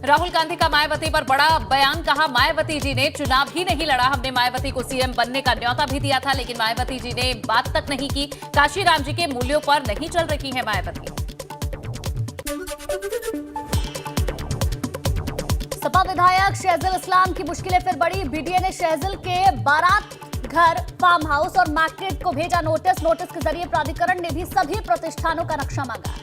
राहुल गांधी का मायावती पर बड़ा बयान। कहा, मायावती जी ने चुनाव ही नहीं लड़ा, हमने मायावती को सीएम बनने का न्योता भी दिया था, लेकिन मायावती जी ने बात तक नहीं की। काशीराम जी के मूल्यों पर नहीं चल रही है मायावती। सपा विधायक शहजुल इस्लाम की मुश्किलें फिर बढ़ी। बीडीए ने शहजुल के बारात घर, फार्म हाउस और मार्केट को भेजा नोटिस। नोटिस के जरिए प्राधिकरण ने भी सभी प्रतिष्ठानों का नक्शा मांगा।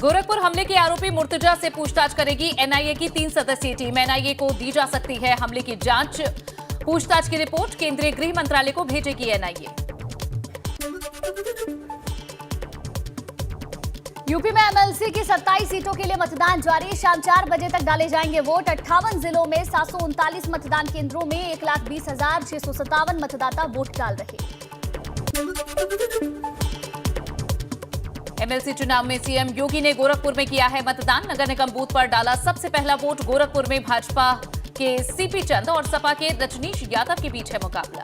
गोरखपुर हमले के आरोपी मुर्तजा से पूछताछ करेगी एनआईए की 3 सदस्यीय टीम। एनआईए को दी जा सकती है हमले की जांच। पूछताछ की रिपोर्ट केंद्रीय गृह मंत्रालय को भेजेगी एनआईए। यूपी में एमएलसी की 27 सीटों के लिए मतदान जारी। शाम 4 बजे तक डाले जाएंगे वोट। 58 जिलों में 739 मतदान केंद्रों में 1,20,657 मतदाता वोट डाल रहे। एमएलसी चुनाव में सीएम योगी ने गोरखपुर में किया है मतदान। नगर निगम बूथ पर डाला सबसे पहला वोट। गोरखपुर में भाजपा के सीपी चंद और सपा के रजनीश यादव के बीच है मुकाबला।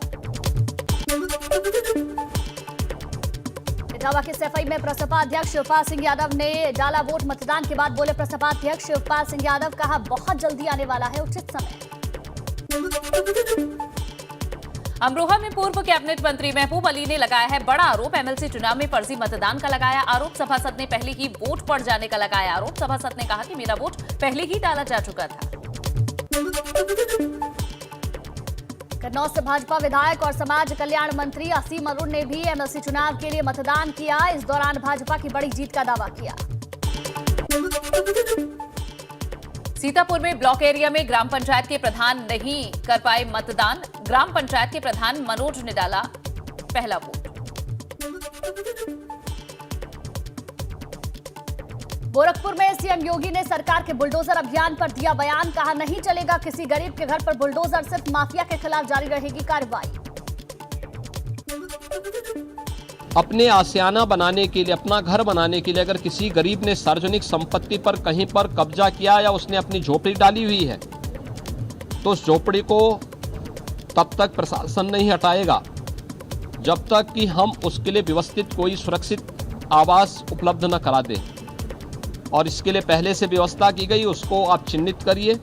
इटावा के सफाई में प्रसपा अध्यक्ष शिवपाल सिंह यादव ने डाला वोट। मतदान के बाद बोले प्रसपा अध्यक्ष शिवपाल सिंह यादव, कहा बहुत जल्दी आने वाला है उचित समय। अमरोहा में पूर्व कैबिनेट मंत्री महबूब अली ने लगाया है बड़ा आरोप। एमएलसी चुनाव में फर्जी मतदान का लगाया आरोप। सभासद ने पहले ही वोट पड़ जाने का लगाया आरोप। सभासद ने कहा कि मेरा वोट पहले ही डाला जा चुका था। कन्नौज से भाजपा विधायक और समाज कल्याण मंत्री असीम अरुण ने भी एमएलसी चुनाव के लिए मतदान किया। इस दौरान भाजपा की बड़ी जीत का दावा किया। सीतापुर में ब्लॉक एरिया में ग्राम पंचायत के प्रधान नहीं कर पाए मतदान। ग्राम पंचायत के प्रधान मनोज ने डाला पहला वोट। गोरखपुर में सीएम योगी ने सरकार के बुलडोजर अभियान पर दिया बयान। कहा, नहीं चलेगा किसी गरीब के घर पर बुलडोजर, सिर्फ माफिया के खिलाफ जारी रहेगी कार्रवाई। अपने आशियाना बनाने के लिए, अपना घर बनाने के लिए अगर किसी गरीब ने सार्वजनिक संपत्ति पर कहीं पर कब्जा किया या उसने अपनी झोपड़ी डाली हुई है तो उस झोपड़ी को तब तक प्रशासन नहीं हटाएगा जब तक कि हम उसके लिए व्यवस्थित कोई सुरक्षित आवास उपलब्ध न करा दें। और इसके लिए पहले से व्यवस्था की गई, उसको आप चिन्हित करिए।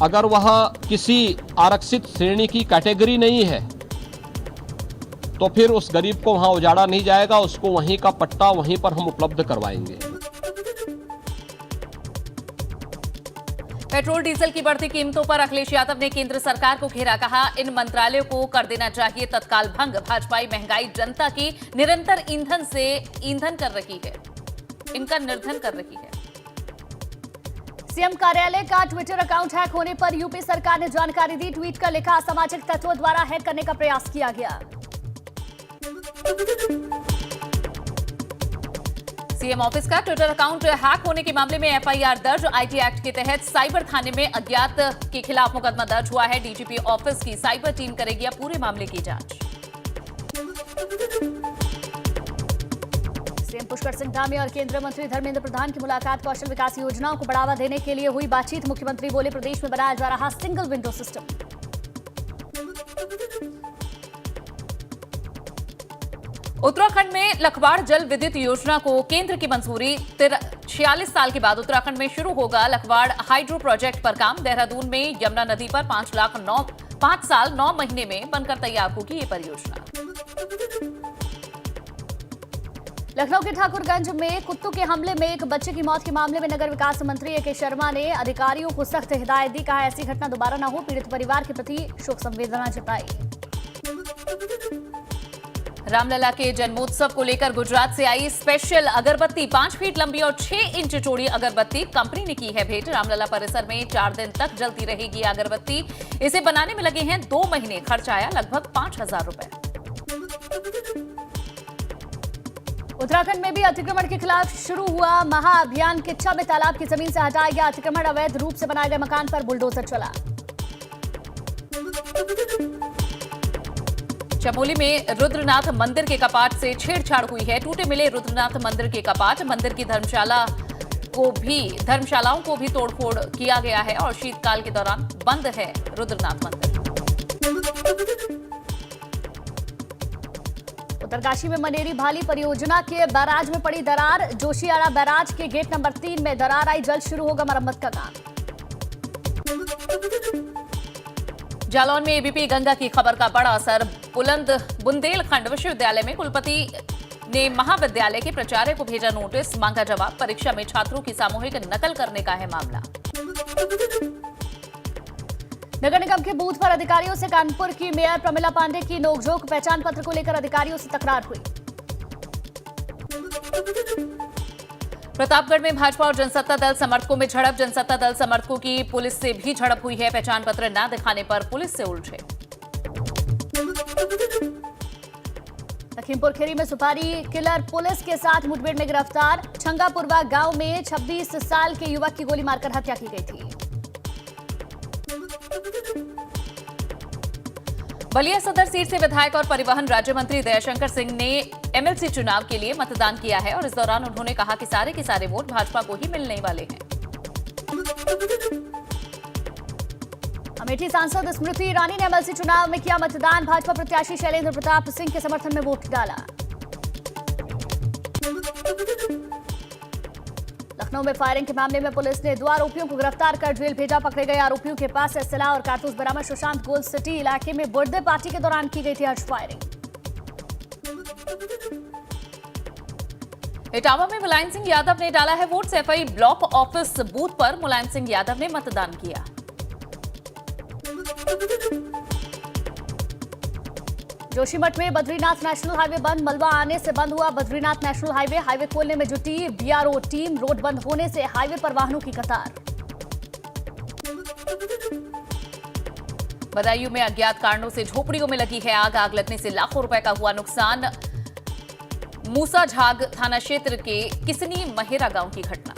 अगर वह किसी आरक्षित श्रेणी की कैटेगरी नहीं है तो फिर उस गरीब को वहां उजाड़ा नहीं जाएगा, उसको वहीं का पट्टा वहीं पर हम उपलब्ध करवाएंगे। पेट्रोल डीजल की बढ़ती कीमतों पर अखिलेश यादव ने केंद्र सरकार को घेरा। कहा, इन मंत्रालयों को कर देना चाहिए तत्काल भंग। भाजपाई महंगाई जनता की निरंतर ईंधन कर रही है, इनका निर्धन कर रही है। सीएम कार्यालय का ट्विटर अकाउंट हैक होने पर यूपी सरकार ने जानकारी दी। ट्वीट कर लिखा, असामाजिक तत्वों द्वारा हैक करने का प्रयास किया गया। सीएम ऑफिस का ट्विटर अकाउंट हैक होने के मामले में एफआईआर दर्ज। आईटी एक्ट के तहत साइबर थाने में अज्ञात के खिलाफ मुकदमा दर्ज हुआ है। डीजीपी ऑफिस की साइबर टीम करेगी अब पूरे मामले की जांच। सीएम पुष्कर सिंह धामी और केंद्रीय मंत्री धर्मेंद्र प्रधान की मुलाकात। कौशल विकास योजनाओं को बढ़ावा देने के लिए हुई बातचीत। मुख्यमंत्री बोले, प्रदेश में बनाया जा रहा सिंगल विंडो सिस्टम। उत्तराखंड में लखवाड़ जल विद्युत योजना को केंद्र की मंजूरी। 46 साल के बाद उत्तराखंड में शुरू होगा लखवाड़ हाइड्रो प्रोजेक्ट पर काम। देहरादून में यमुना नदी पर 5 साल 9 महीने में बनकर तैयार होगी ये परियोजना। लखनऊ के ठाकुरगंज में कुत्तों के हमले में एक बच्चे की मौत के मामले में नगर विकास मंत्री ए.के. शर्मा ने अधिकारियों को सख्त हिदायत दी। कहा, ऐसी घटना दोबारा न हो। पीड़ित परिवार के प्रति शोक संवेदना जताई। रामलला के जन्मोत्सव को लेकर गुजरात से आई स्पेशल अगरबत्ती। 5 फीट लंबी और 6 इंच चौड़ी अगरबत्ती कंपनी ने की है भेंट। रामलला परिसर में 4 दिन तक जलती रहेगी अगरबत्ती। इसे बनाने में लगे हैं 2 महीने। खर्च आया लगभग 5,000 रुपए। उत्तराखंड में भी अतिक्रमण के खिलाफ शुरू हुआ महाअभियान। किच्छा में तालाब की जमीन से हटाया गया अतिक्रमण। अवैध रूप से बनाए गए मकान पर बुलडोजर चला। चमोली में रुद्रनाथ मंदिर के कपाट से छेड़छाड़ हुई है। टूटे मिले रुद्रनाथ मंदिर के कपाट। मंदिर की धर्मशालाओं को भी तोड़फोड़ किया गया है और शीतकाल के दौरान बंद है रुद्रनाथ मंदिर। उत्तरकाशी में मनेरी भाली परियोजना के बैराज में पड़ी दरार। जोशियाड़ा बैराज के गेट नंबर 3 में दरार आई, जल्द शुरू होगा मरम्मत का काम। जालौन में एबीपी गंगा की खबर का बड़ा असर। बुंदेलखंड विश्वविद्यालय में कुलपति ने महाविद्यालय के प्राचार्य को भेजा नोटिस, मांगा जवाब। परीक्षा में छात्रों की सामूहिक नकल करने का है मामला। नगर निगम के बूथ पर अधिकारियों से कानपुर की मेयर प्रमिला पांडे की नोकझोंक। पहचान पत्र को लेकर अधिकारियों से तकरार हुई। प्रतापगढ़ में भाजपा और जनसत्ता दल समर्थकों में झड़प। जनसत्ता दल समर्थकों की पुलिस से भी झड़प हुई है। पहचान पत्र न दिखाने पर पुलिस से उलझे। लखीमपुर खीरी में सुपारी किलर पुलिस के साथ मुठभेड़ में गिरफ्तार। छंगापुरवा गांव में 26 साल के युवक की गोली मारकर हत्या की गई थी। बलिया सदर सीट से विधायक और परिवहन राज्य मंत्री दयाशंकर सिंह ने एमएलसी चुनाव के लिए मतदान किया है और इस दौरान उन्होंने कहा कि सारे के सारे वोट भाजपा को ही मिलने वाले हैं। अमेठी सांसद स्मृति ईरानी ने एमएलसी चुनाव में किया मतदान। भाजपा प्रत्याशी शैलेंद्र प्रताप सिंह के समर्थन में वोट डाला। लखनऊ में फायरिंग के मामले में पुलिस ने 2 आरोपियों को गिरफ्तार कर जेल भेजा। पकड़े गए आरोपियों के पास से असला और कारतूस बरामद। सुशांत गोल्ड सिटी इलाके में बर्थडे पार्टी के दौरान की गई थी हर्ष फायरिंग। इटावा में मुलायम सिंह यादव ने डाला है vote. Saifai block office booth पर मुलायम सिंह यादव ने मतदान किया। जोशीमठ में बद्रीनाथ नेशनल हाईवे बंद। मलबा आने से बंद हुआ बद्रीनाथ नेशनल हाईवे। हाईवे खोलने में जुटी बीआरओ टीम। रोड बंद होने से हाईवे पर वाहनों की कतार। बदायूं में अज्ञात कारणों से झोपड़ियों में लगी है आग। आग लगने से लाखों रुपए का हुआ नुकसान। मूसाझाग थाना क्षेत्र के किसनी महेरा गांव की घटना।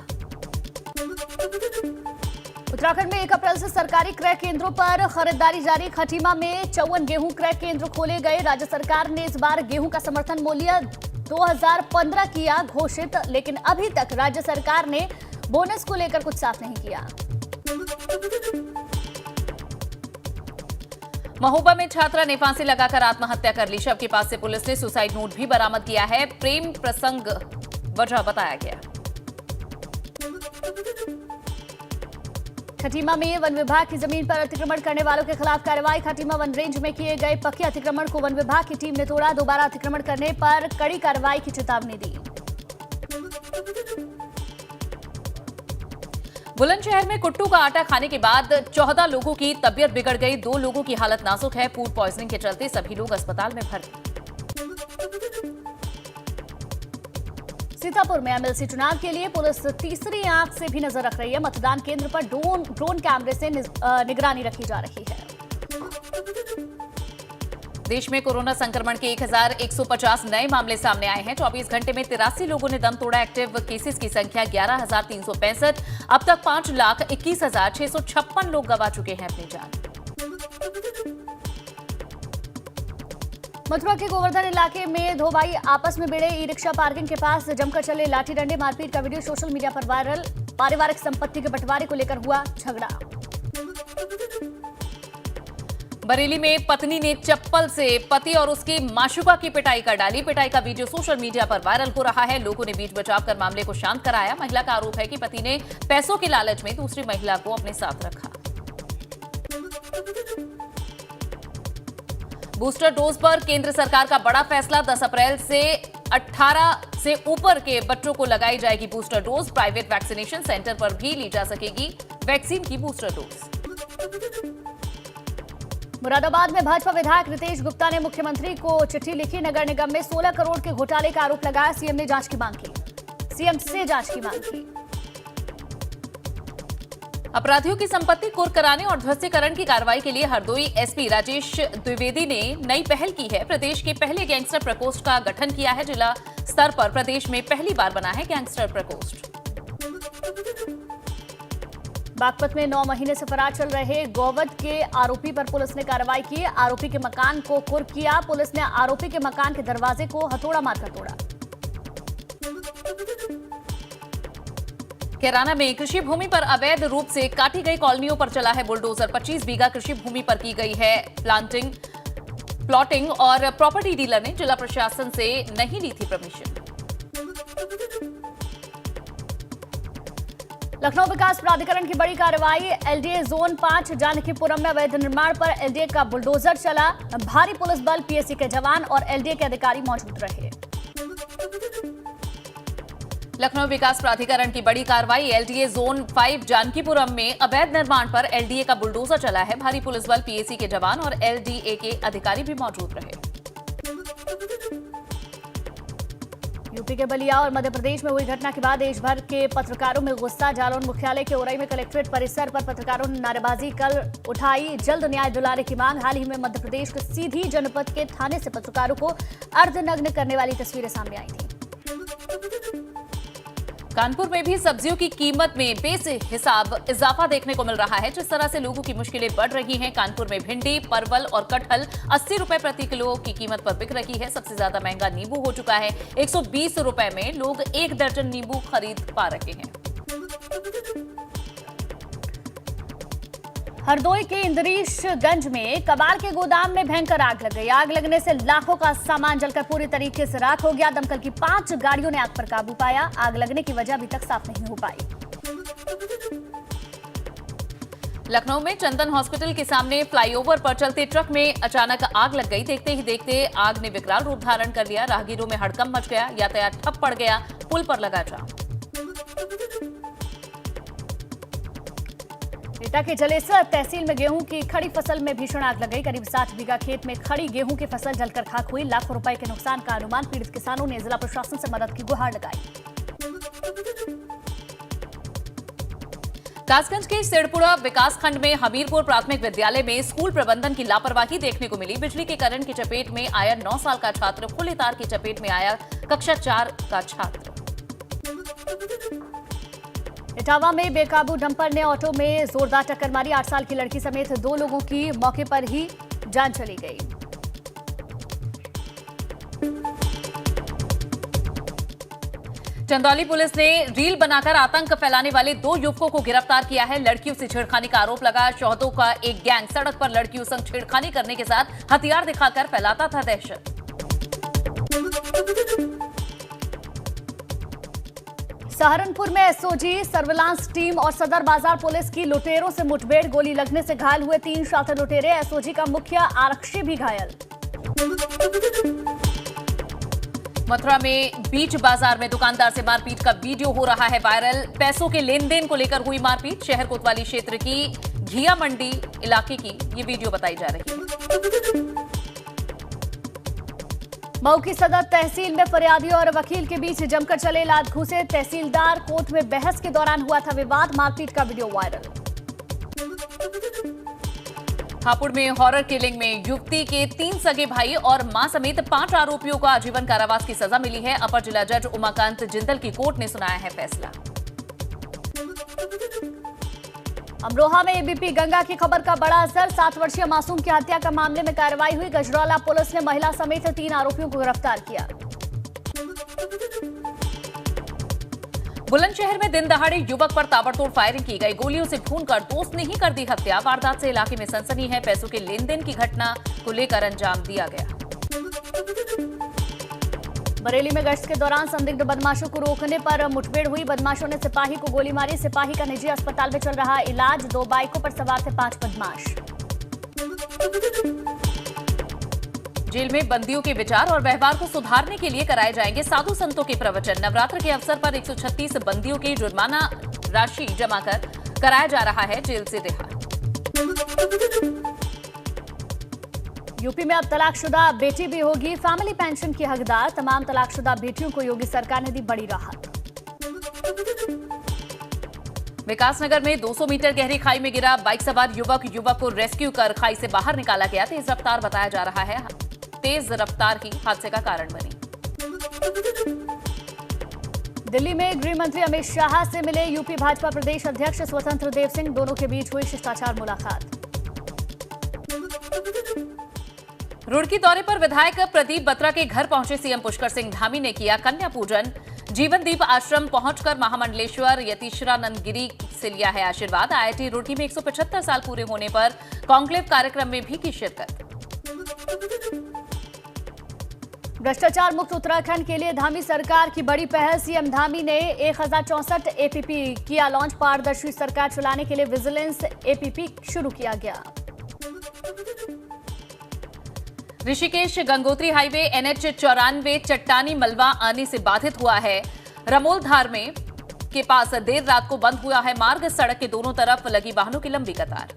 उत्तराखंड में 1 अप्रैल से सरकारी क्रय केंद्रों पर खरीदारी जारी। खटीमा में 54 गेहूं क्रय केंद्र खोले गए। राज्य सरकार ने इस बार गेहूं का समर्थन मूल्य 2015 किया घोषित, लेकिन अभी तक राज्य सरकार ने बोनस को लेकर कुछ साफ नहीं किया। महोबा में छात्रा ने फांसी लगाकर आत्महत्या कर ली। शव के पास से पुलिस ने सुसाइड नोट भी बरामद किया है। प्रेम प्रसंग वजह बताया गया। खटीमा में वन विभाग की जमीन पर अतिक्रमण करने वालों के खिलाफ कार्रवाई। खटीमा वन रेंज में किए गए पक्के अतिक्रमण को वन विभाग की टीम ने तोड़ा। दोबारा अतिक्रमण करने पर कड़ी कार्रवाई की चेतावनी दी। बुलंदशहर में कुट्टू का आटा खाने के बाद 14 लोगों की तबीयत बिगड़ गई। 2 लोगों की हालत नाजुक है। फूड पॉइजनिंग के चलते सभी लोग अस्पताल में भर्ती। सीतापुर में एमएलसी चुनाव के लिए पुलिस तीसरी आंख से भी नजर रख रही है। मतदान केंद्र पर ड्रोन कैमरे से निगरानी रखी जा रही है। देश में कोरोना संक्रमण के 1150 नए मामले सामने आए हैं। 24 घंटे में 83 लोगों ने दम तोड़ा। एक्टिव केसेस की संख्या 11,365। अब तक 5,21,656 लोग गंवा चुके हैं अपनी जान। मथुरा के गोवर्धन इलाके में 2 भाई आपस में भिड़े। ई रिक्शा पार्किंग के पास जमकर चले लाठी डंडे। मारपीट का वीडियो सोशल मीडिया पर वायरल। पारिवारिक संपत्ति के बंटवारे को लेकर हुआ झगड़ा। बरेली में पत्नी ने चप्पल से पति और उसकी माशुका की पिटाई कर डाली। पिटाई का वीडियो सोशल मीडिया पर वायरल हो रहा है। लोगों ने बीच बचाव कर मामले को शांत कराया। महिला का आरोप है कि पति ने पैसों के लालच में दूसरी महिला को अपने साथ रखा। बूस्टर डोज पर केंद्र सरकार का बड़ा फैसला। 10 अप्रैल से 18 से ऊपर के बच्चों को लगाई जाएगी booster dose. Private vaccination centre पर भी ली जा सकेगी वैक्सीन की बूस्टर डोज। मुरादाबाद में भाजपा विधायक रितेश गुप्ता ने मुख्यमंत्री को चिट्ठी लिखी। नगर निगम में 16 करोड़ के घोटाले का आरोप लगाया। सीएम ने जांच की मांग की। सीएम से जांच की मांग की। अपराधियों की संपत्ति कुर्क कराने और ध्वस्तीकरण की कार्रवाई के लिए हरदोई एसपी राजेश द्विवेदी ने नई पहल की है। प्रदेश के पहले गैंगस्टर प्रकोष्ठ का गठन किया है। जिला स्तर पर प्रदेश में पहली बार बना है गैंगस्टर प्रकोष्ठ। बागपत में 9 महीने से फरार चल रहे गोवध के आरोपी पर पुलिस ने कार्रवाई की। आरोपी के मकान को कुर्क किया। पुलिस ने आरोपी के मकान के दरवाजे को हथौड़ा मारकर तोड़ा। कैराना में कृषि भूमि पर अवैध रूप से काटी गई कॉलोनियों पर चला है बुलडोजर। 25 बीघा कृषि भूमि पर की गई है प्लांटिंग। प्लॉटिंग और प्रॉपर्टी डीलर ने जिला प्रशासन से नहीं ली थी परमिशन। लखनऊ विकास प्राधिकरण की बड़ी कार्रवाई। एलडीए जोन 5 जानकीपुरम में अवैध निर्माण पर एलडीए का बुलडोजर चला। भारी पुलिस बल, पीएसी के जवान और एलडीए के अधिकारी मौजूद रहे। लखनऊ विकास प्राधिकरण की बड़ी कार्रवाई। एलडीए जोन 5 जानकीपुरम में अवैध निर्माण पर एलडीए का बुलडोजर चला है। भारी पुलिस बल, पीएसी के जवान और एलडीए के अधिकारी भी मौजूद रहे। यूपी के बलिया और मध्य प्रदेश में हुई घटना के बाद देश भर के पत्रकारों में गुस्सा। जालौन मुख्यालय के ओरई में कलेक्ट्रेट परिसर पर पत्रकारों ने नारेबाजी कर उठाई जल्द न्याय दिलाने की मांग। हाल ही में मध्य प्रदेश के सीधी जनपद के थाने से पत्रकारों को अर्धनग्न करने वाली तस्वीरें सामने आई थी। कानपुर में भी सब्जियों की कीमत में बेहिसाब इजाफा देखने को मिल रहा है। जिस तरह से लोगों की मुश्किलें बढ़ रही हैं, कानपुर में भिंडी, परवल और कटहल 80 रुपए प्रति किलो की कीमत पर बिक रही है। सबसे ज्यादा महंगा नींबू हो चुका है। 120 रुपए में लोग 1 दर्जन नींबू खरीद पा रहे हैं। हरदोई के इंद्रीशगंज में कबाड़ के गोदाम में भयंकर आग लग गई। आग लगने से लाखों का सामान जलकर पूरी तरीके से राख हो गया। दमकल की 5 गाड़ियों ने आग पर काबू पाया। आग लगने की वजह अभी तक साफ नहीं हो पाई। लखनऊ में चंदन हॉस्पिटल के सामने फ्लाईओवर पर चलते ट्रक में अचानक आग लग गई। देखते ही देखते आग ने विकराल रूप धारण कर लिया। राहगीरों में हड़कंप मच गया। यातायात ठप पड़ गया। पुल पर लगा जाम। एटा के जलेसर तहसील में गेहूं की खड़ी फसल में भीषण आग लग गई। करीब 60 बीघा खेत में खड़ी गेहूं की फसल जलकर खाक हुई। लाखों रुपए के नुकसान का अनुमान। पीड़ित किसानों ने जिला प्रशासन से मदद की गुहार लगाई। कासगंज के सिरपुरा विकासखंड में हमीरपुर प्राथमिक विद्यालय में स्कूल प्रबंधन की लापरवाही देखने को मिली। बिजली के करंट की चपेट में आया 9 साल का छात्र, खुले तार की चपेट में आया कक्षा 4 का छात्र। इटावा में बेकाबू डंपर ने ऑटो में जोरदार टक्कर मारी। 8 साल की लड़की समेत 2 लोगों की मौके पर ही जान चली गई। चंदौली पुलिस ने रील बनाकर आतंक फैलाने वाले 2 युवकों को गिरफ्तार किया है। लड़कियों से छेड़खानी का आरोप लगा। शौहदों का एक गैंग सड़क पर लड़कियों संग छेड़खानी करने के साथ हथियार दिखाकर फैलाता था दहशत। सहारनपुर में एसओजी सर्विलांस टीम और सदर बाजार पुलिस की लुटेरों से मुठभेड़। गोली लगने से घायल हुए 3 शातिर लुटेरे। एसओजी का मुख्य आरक्षी भी घायल। मथुरा में बीच बाजार में दुकानदार से मारपीट का वीडियो हो रहा है वायरल। पैसों के लेन देन को लेकर हुई मारपीट। शहर कोतवाली क्षेत्र की घिया मंडी इलाके की ये वीडियो बताई जा रही है। मऊ की सदर तहसील में फरियादी और वकील के बीच जमकर चले लात घूसे। तहसीलदार कोर्ट में बहस के दौरान हुआ था विवाद। मारपीट का वीडियो वायरल। हापुड़ में हॉरर किलिंग में युवती के 3 सगे भाई और मां समेत 5 आरोपियों को आजीवन कारावास की सजा मिली है। अपर जिला जज उमाकांत जिंदल की कोर्ट ने सुनाया है फैसला। अमरोहा में एबीपी गंगा की खबर का बड़ा असर। 7 वर्षीय मासूम की हत्या का मामले में कार्रवाई हुई। गजरौला पुलिस ने महिला समेत 3 आरोपियों को गिरफ्तार किया। बुलंदशहर में दिन दहाड़े युवक पर ताबड़तोड़ फायरिंग की गई। गोलियों से भूनकर दोस्त ने ही कर दी हत्या। वारदात से इलाके में सनसनी है। पैसों के लेन देन की घटना को लेकर अंजाम दिया गया। बरेली में गश्त के दौरान संदिग्ध बदमाशों को रोकने पर मुठभेड़ हुई। बदमाशों ने सिपाही को गोली मारी। सिपाही का निजी अस्पताल में चल रहा इलाज। 2 बाइकों पर सवार थे 5 बदमाश। जेल में बंदियों के विचार और व्यवहार को सुधारने के लिए कराए जाएंगे साधु संतों के प्रवचन। नवरात्र के अवसर पर 136 बंदियों की जुर्माना राशि जमा कर कराया जा रहा है जेल से रिहा। यूपी में अब तलाकशुदा बेटी भी होगी फैमिली पेंशन की हकदार। तमाम तलाकशुदा बेटियों को योगी सरकार ने दी बड़ी राहत। विकासनगर में 200 मीटर गहरी खाई में गिरा बाइक सवार युवक को रेस्क्यू कर खाई से बाहर निकाला गया। तेज रफ्तार बताया जा रहा है। तेज रफ्तार ही हादसे का कारण बनी। दिल्ली में गृह मंत्री अमित शाह से मिले यूपी भाजपा प्रदेश अध्यक्ष स्वतंत्र देव सिंह। दोनों के बीच हुई शिष्टाचार मुलाकात। रुड़की दौरे पर विधायक प्रदीप बत्रा के घर पहुंचे सीएम पुष्कर सिंह धामी ने किया कन्या पूजन। जीवनदीप आश्रम पहुंचकर महामंडलेश्वर यतीश्वरानंद गिरी से लिया है आशीर्वाद। आईआईटी रुड़की में 175 साल पूरे होने पर कॉन्क्लेव कार्यक्रम में भी की शिरकत। भ्रष्टाचार मुक्त उत्तराखंड के लिए धामी सरकार की बड़ी पहल। सीएम धामी ने 1064 एपीपी किया लॉन्च। पारदर्शी सरकार चलाने के लिए विजिलेंस एपीपी शुरू किया गया। ऋषिकेश गंगोत्री हाईवे NH 94 चट्टानी मलबा आने से बाधित हुआ है। रमोलधार में के पास देर रात को बंद हुआ है मार्ग। सड़क के दोनों तरफ लगी वाहनों की लंबी कतार।